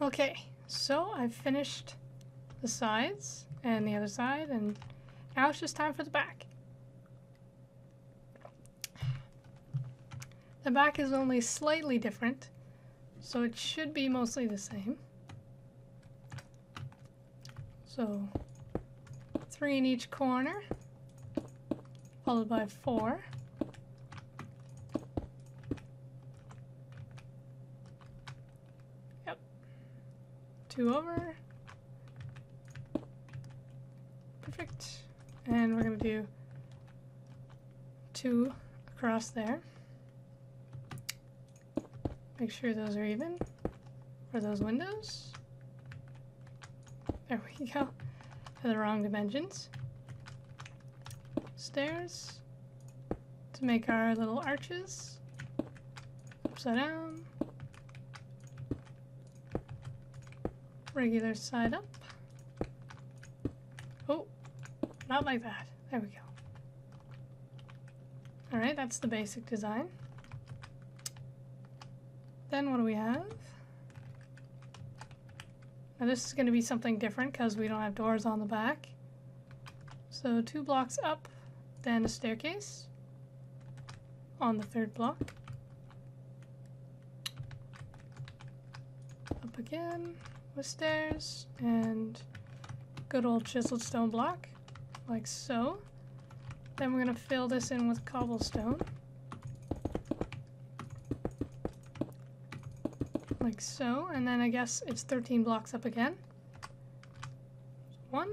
Okay, so I've finished the sides and the other side, and now it's just time for the back. The back is only slightly different, so it should be mostly the same. So 3 in each corner, followed by 4. Yep. 2 over. Perfect. And we're going to do 2 across there. Make sure those are even for those windows. There we go. They're the wrong dimensions. Stairs to make our little arches. Upside down. Regular side up. Oh, not like that. There we go. Alright, that's the basic design. Then what do we have? Now this is going to be something different because we don't have doors on the back. So 2 blocks up, then a staircase on the 3rd block. Up again with stairs and good old chiseled stone block, like so. Then we're going to fill this in with cobblestone. Like so, and then I guess it's 13 blocks up again. 1.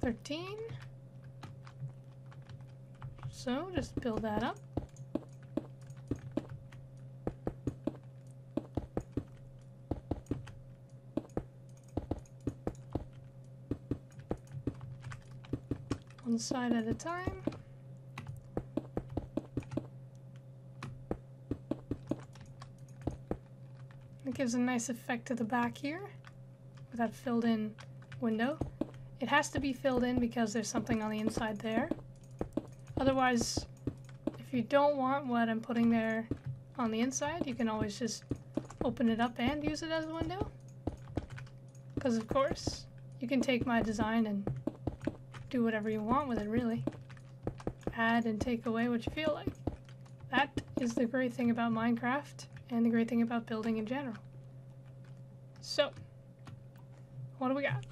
13. So just build that up. One side at a time. It gives a nice effect to the back here with that filled in window. It has to be filled in because there's something on the inside there. Otherwise, if you don't want what I'm putting there on the inside, you can always just open it up and use it as a window. Because of course, you can take my design and do whatever you want with it, really. Add and take away what you feel like. That is the great thing about Minecraft and the great thing about building in general. So, what do we got?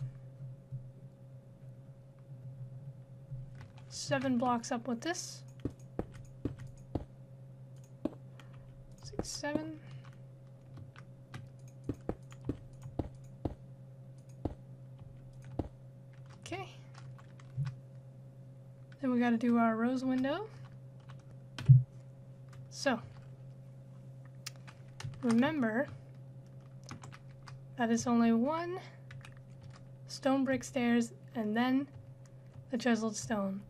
7 blocks up with this. 6, 7. Okay. Then we gotta do our rose window. So, remember that it's only 1 stone brick stairs and then the chiseled stone.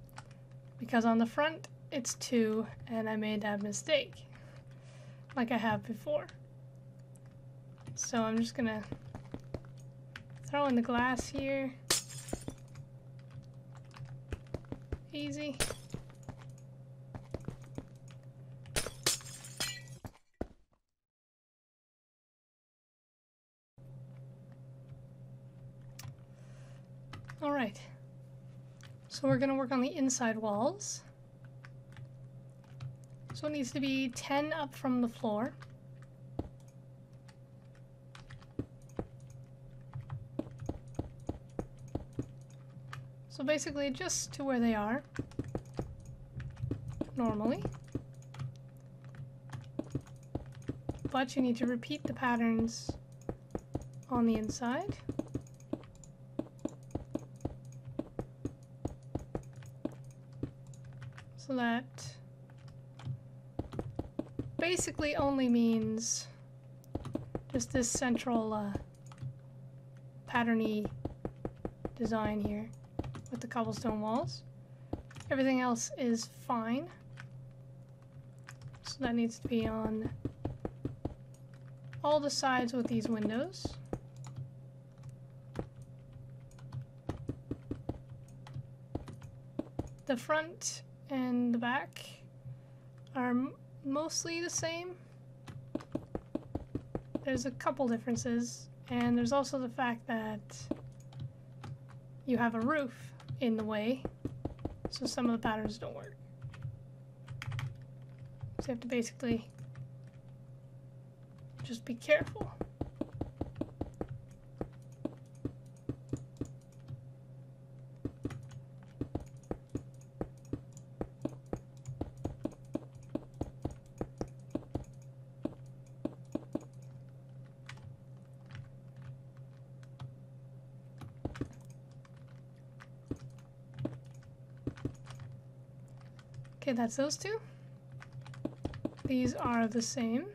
Because on the front it's 2 and I made that mistake like I have before. So I'm just gonna throw in the glass here. Easy. Alright, so we're going to work on the inside walls. So it needs to be 10 up from the floor. So basically just to where they are normally. But you need to repeat the patterns on the inside. So that basically only means just this central patterny design here with the cobblestone walls. Everything else is fine. So that needs to be on all the sides with these windows. The front and the back are mostly the same. There's a couple differences, and there's also the fact that you have a roof in the way, so some of the patterns don't work. So you have to basically just be careful. Okay, that's those two. These are the same.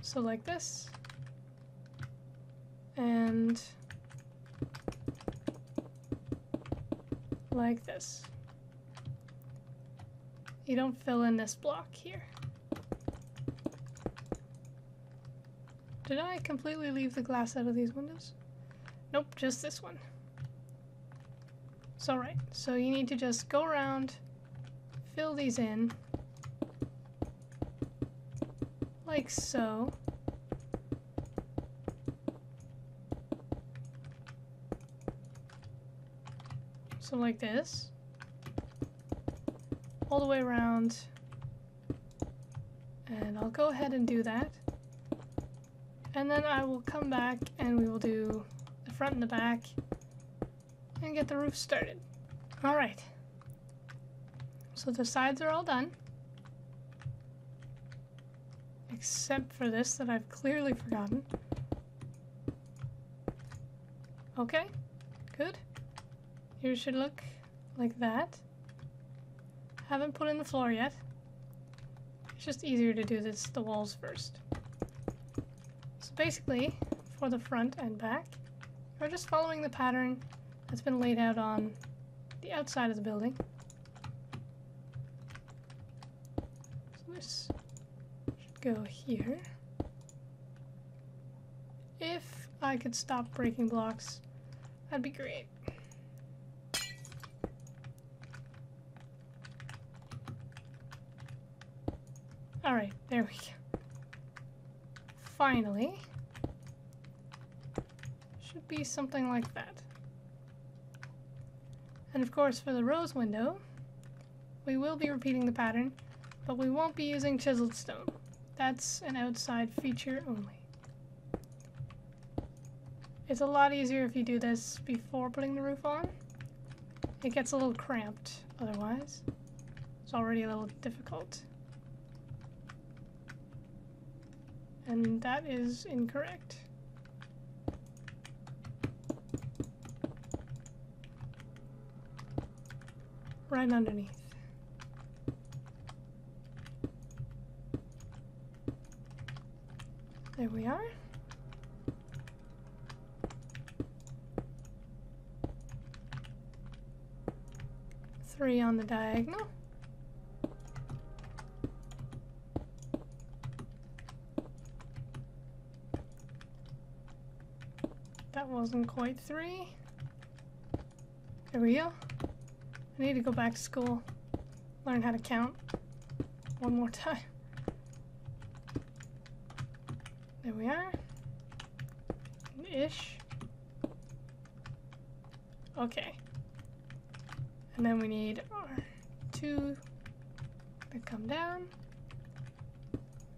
So like this. And like this. You don't fill in this block here. Did I completely leave the glass out of these windows? Nope, just this one. So right, so you need to just go around, fill these in, like so. So like this. All the way around. And I'll go ahead and do that. And then I will come back and we will do the front and the back and get the roof started. Alright. So the sides are all done. Except for this that I've clearly forgotten. Okay, good. Here should look like that. Haven't put in the floor yet. It's just easier to do the walls first. So basically, for the front and back, we're just following the pattern that's been laid out on the outside of the building. So this should go here. If I could stop breaking blocks, that'd be great. Alright, there we go. Finally. Should be something like that. And of course for the rose window, we will be repeating the pattern, but we won't be using chiseled stone. That's an outside feature only. It's a lot easier if you do this before putting the roof on. It gets a little cramped otherwise. It's already a little difficult. And that is incorrect. Right underneath. There we are. Three on the diagonal. That wasn't quite three. There we go. I need to go back to school, learn how to count one more time. There we are. Ish. Okay. And then we need our two that come down.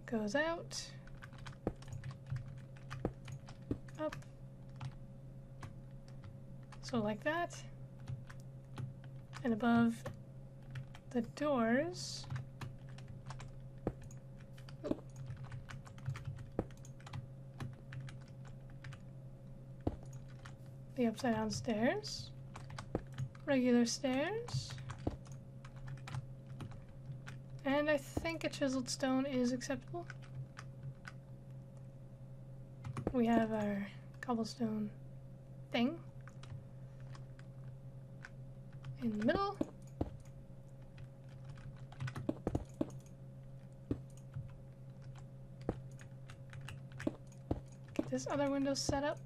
Goes out. Up. So like that. And above the doors, the upside down stairs, regular stairs, and I think a chiseled stone is acceptable. We have our cobblestone thing in the middle. Get this other window set up.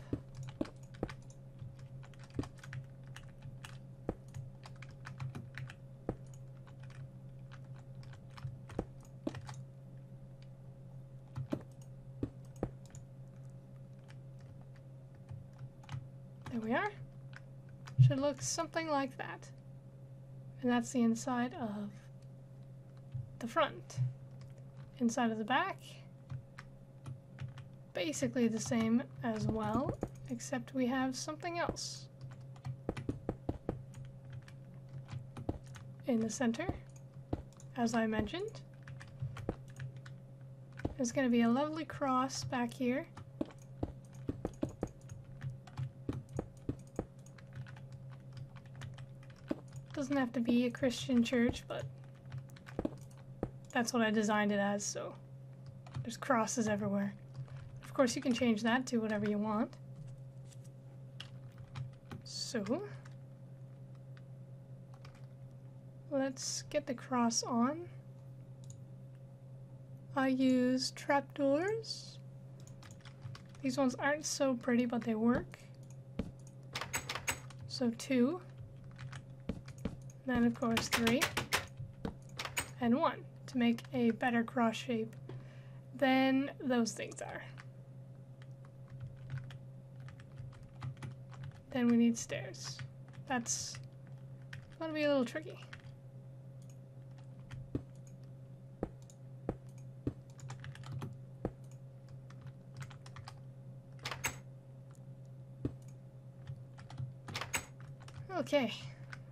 There we are. Should look something like that. And that's the inside of the front. Inside of the back, basically the same as well, except we have something else. In the center, as I mentioned, there's going to be a lovely cross back here. Doesn't have to be a Christian church, but that's what I designed it as, so there's crosses everywhere. Of course, you can change that to whatever you want. So, let's get the cross on. I use trapdoors. These ones aren't so pretty, but they work. So 2. Then, of course, 3. And 1. To make a better cross shape than those things are. Then we need stairs. That's gonna be a little tricky. Okay,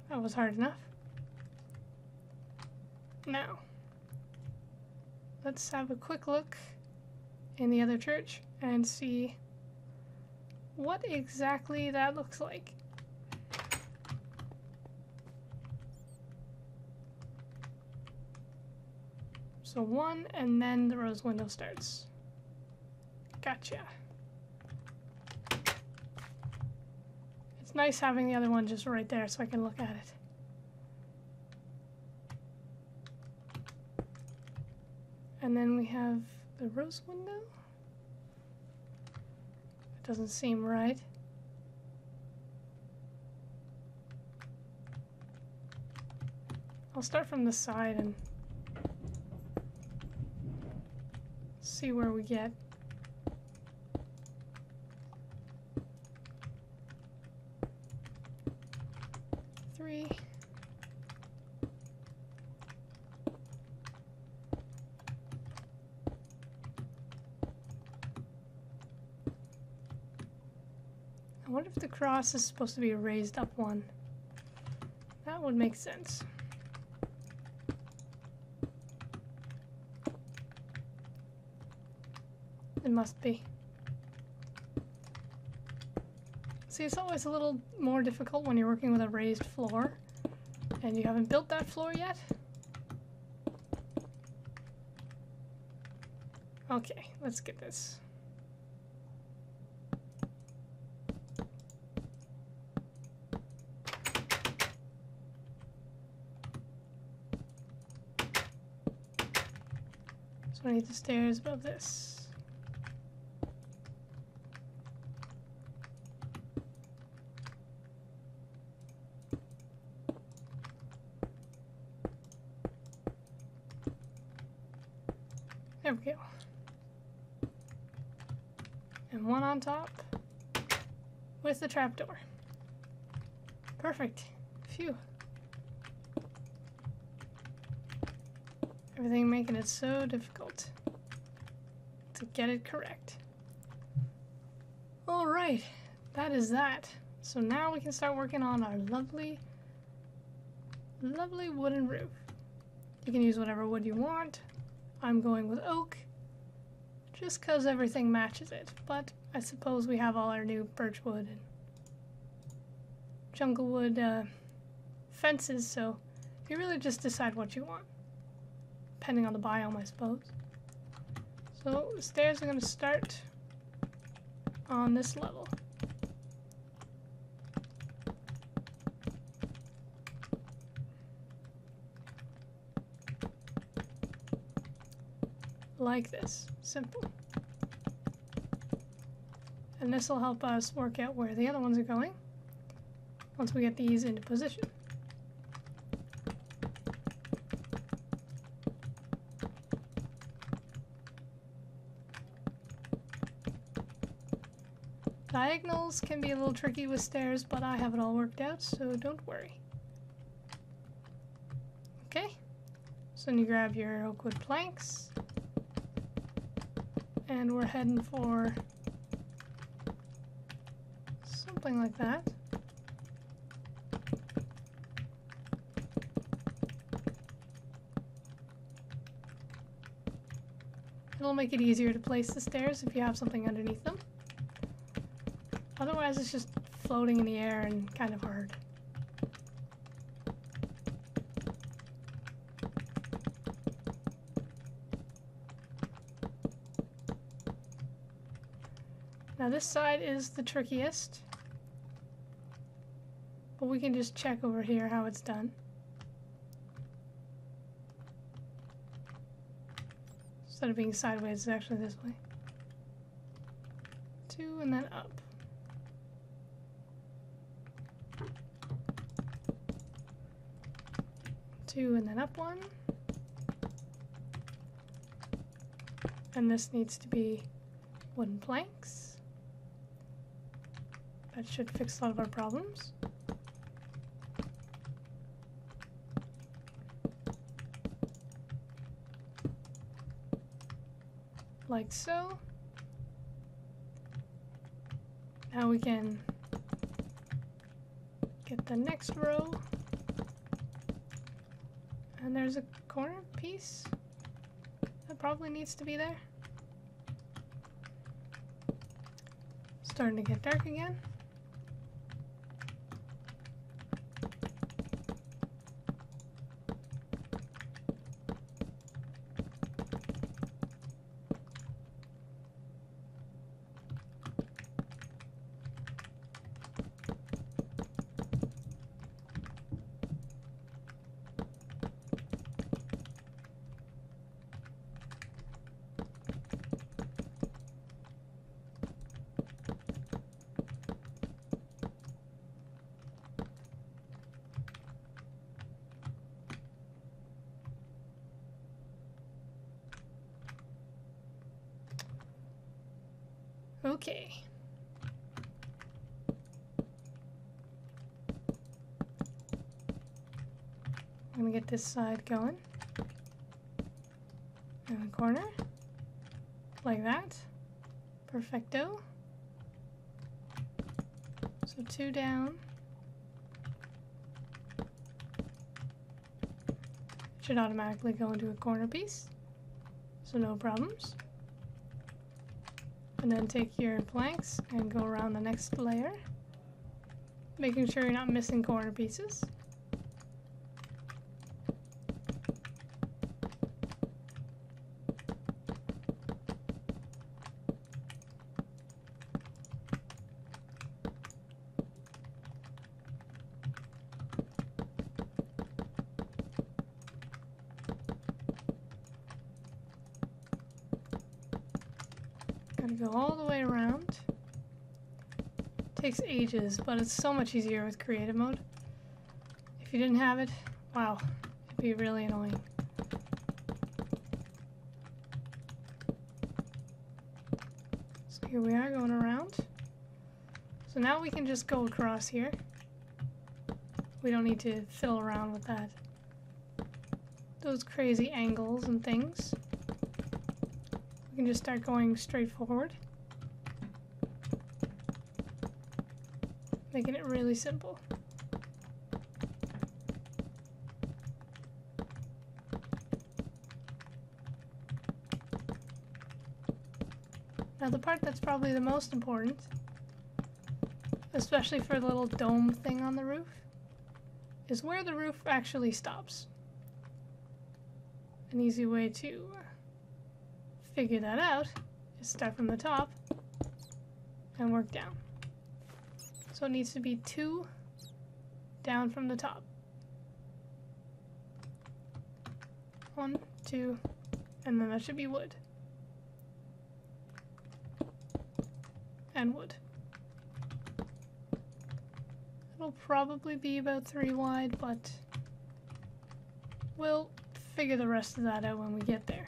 that was hard enough. Now, let's have a quick look in the other church and see what exactly that looks like. So 1, and then the rose window starts. Gotcha. It's nice having the other one just right there so I can look at it. And then we have the rose window. It doesn't seem right. I'll start from the side and see where we get. Three. I wonder if the cross is supposed to be a raised up one. That would make sense. It must be. See, it's always a little more difficult when you're working with a raised floor and you haven't built that floor yet. Okay, let's get this. So I need the stairs above this. There we go. And one on top with the trapdoor. Perfect. Phew. Everything making it so difficult to get it correct. Alright, that is that. So now we can start working on our lovely, lovely wooden roof. You can use whatever wood you want. I'm going with oak, just because everything matches it, but I suppose we have all our new birchwood and junglewood fences, so you really just decide what you want, depending on the biome, I suppose. So the stairs are going to start on this level. Like this. Simple. And this will help us work out where the other ones are going once we get these into position. Diagonals can be a little tricky with stairs, but I have it all worked out, so don't worry. Okay, so then you grab your oak wood planks, and we're heading for something like that. It'll make it easier to place the stairs if you have something underneath them. Otherwise, it's just floating in the air and kind of hard. Now this side is the trickiest, but we can just check over here how it's done. Instead of being sideways, it's actually this way. 2 and then up. Two and then up 1. And this needs to be wooden planks. That should fix a lot of our problems. Like so. Now we can get the next row. And there's a corner piece that probably needs to be there. Starting to get dark again. Okay. I'm gonna get this side going. In the corner. Like that. Perfecto. So 2 down. Should automatically go into a corner piece. So no problems. And then take your planks and go around the next layer, making sure you're not missing corner pieces. Gotta go all the way around. Takes ages, but it's so much easier with creative mode. If you didn't have it, wow, it'd be really annoying. So here we are going around. So now we can just go across here. We don't need to fiddle around with that. Those crazy angles and things. We can just start going straight forward. Making it really simple. Now the part that's probably the most important, especially for the little dome thing on the roof, is where the roof actually stops. An easy way to figure that out is start from the top and work down. So it needs to be 2 down from the top. 1, 2, and then that should be wood. And wood. It'll probably be about 3 wide, but we'll figure the rest of that out when we get there.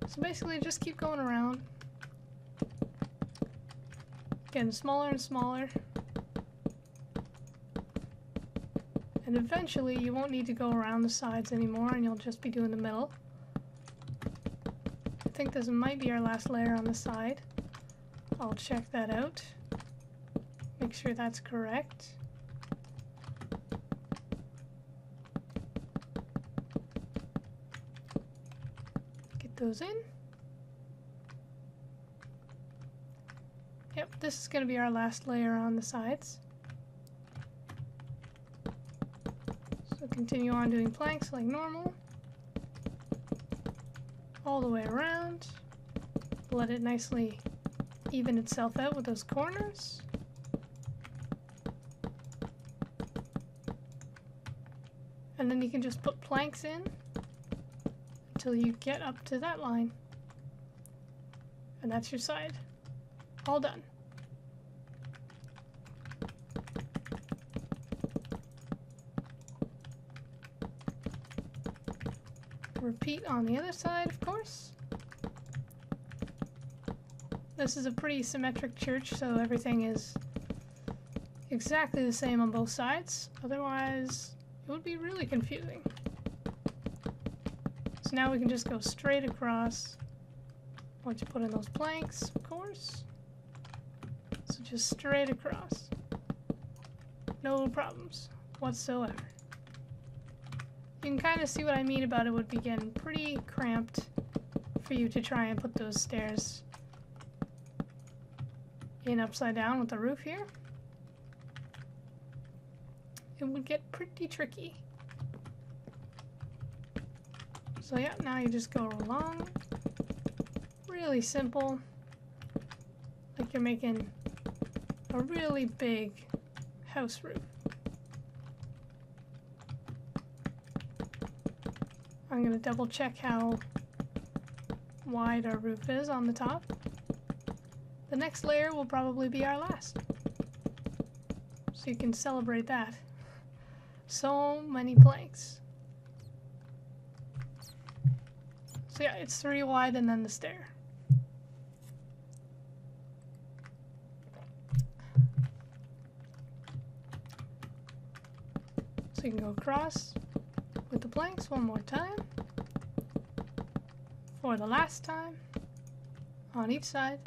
So basically just keep going around. Getting smaller and smaller. And eventually you won't need to go around the sides anymore and you'll just be doing the middle. I think this might be our last layer on the side. I'll check that out. Make sure that's correct. Get those in. Yep, this is going to be our last layer on the sides. So continue on doing planks like normal. All the way around. Let it nicely even itself out with those corners. And then you can just put planks in until you get up to that line. And that's your side. All done. Repeat on the other side, of course. This is a pretty symmetric church, so everything is exactly the same on both sides. Otherwise, it would be really confusing. So now we can just go straight across once you put in those planks, of course. So just straight across. No problems whatsoever. You can kind of see what I mean about it would be getting pretty cramped for you to try and put those stairs in upside down with the roof here. It would get pretty tricky. So yeah, now you just go along. Really simple. Like you're making a really big house roof. I'm going to double check how wide our roof is on the top. The next layer will probably be our last. So you can celebrate that. So many planks. So yeah, it's 3 wide and then the stair. So you can go across with the planks one more time. For the last time. On each side.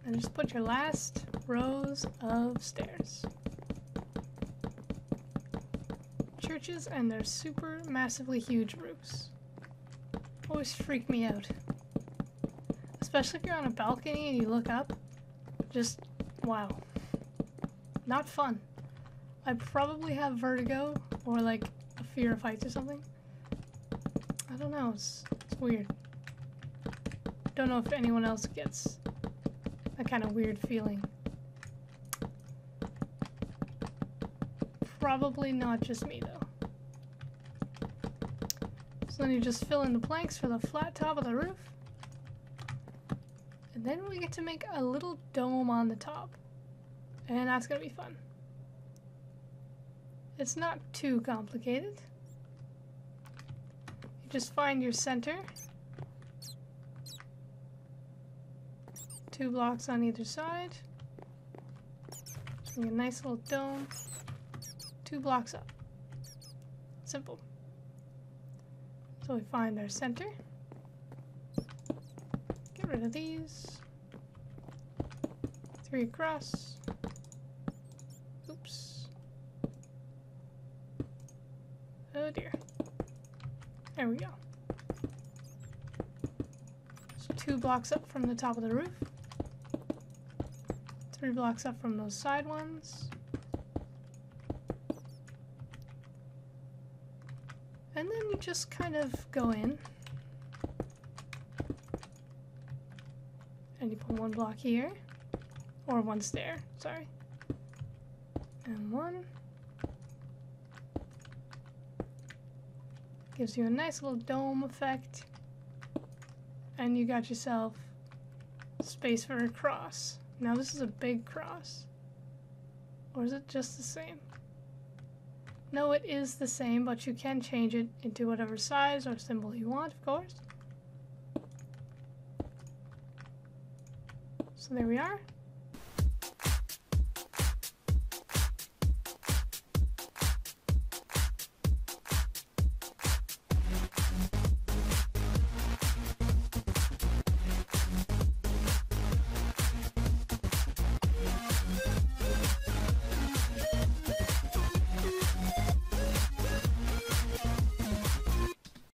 And just put your last rows of stairs. Churches and their super massively huge roofs always freak me out. Especially if you're on a balcony and you look up. Just, wow. Not fun. I probably have vertigo or like a fear of heights or something. I don't know, it's weird. Don't know if anyone else gets that kind of weird feeling. Probably not just me though. So then you just fill in the planks for the flat top of the roof. And then we get to make a little dome on the top. And that's gonna be fun. It's not too complicated. You just find your center. 2 blocks on either side. Make a nice little dome. 2 blocks up. Simple. So we find our center. Get rid of these. 3 across. Oops. Oh dear. There we go. So 2 blocks up from the top of the roof. 3 blocks up from those side ones. And then you just kind of go in. And you put 1 block here. Or 1 stair, sorry. And 1. Gives you a nice little dome effect. And you got yourself space for a cross. Now this is a big cross. Or is it just the same? No, it is the same, but you can change it into whatever size or symbol you want, of course. So there we are.